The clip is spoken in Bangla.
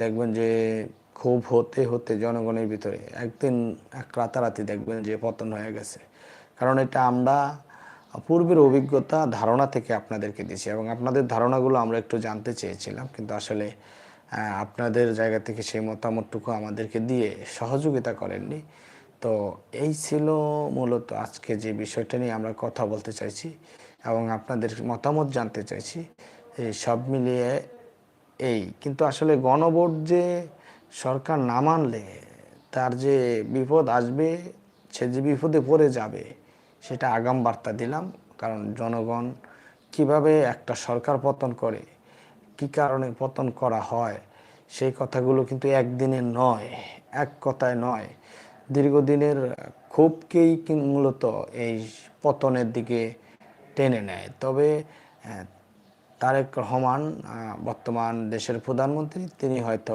দেখবেন যে ক্ষোভ হতে হতে জনগণের ভিতরে একদিন এক রাতারাতি দেখবেন যে পতন হয়ে গেছে। কারণ এটা আমরা পূর্বের অভিজ্ঞতা ধারণা থেকে আপনাদেরকে দিয়েছি এবং আপনাদের ধারণাগুলো আমরা একটু জানতে চেয়েছিলাম, কিন্তু আসলে আপনাদের জায়গা থেকে সেই মতামতটুকু আমাদেরকে দিয়ে সহযোগিতা করেননি। তো এই ছিল মূলত আজকে যে বিষয়টা নিয়ে আমরা কথা বলতে চাইছি এবং আপনাদের মতামত জানতে চাইছি। এই সব মিলিয়ে কিন্তু আসলে গণভোট যে সরকার না মানলে তার যে বিপদ আসবে, সে যে বিপদে পড়ে যাবে, সেটা আগাম বার্তা দিলাম। কারণ জনগণ কিভাবে একটা সরকার পতন করে, কি কারণে পতন করা হয়, সেই কথাগুলো কিন্তু একদিনের নয়, এক কথায় নয়, দীর্ঘদিনের ক্ষোভকেই মূলত এই পতনের দিকে টেনে নেয়। তবে তারেক রহমান বর্তমান দেশের প্রধানমন্ত্রী, তিনি হয়তো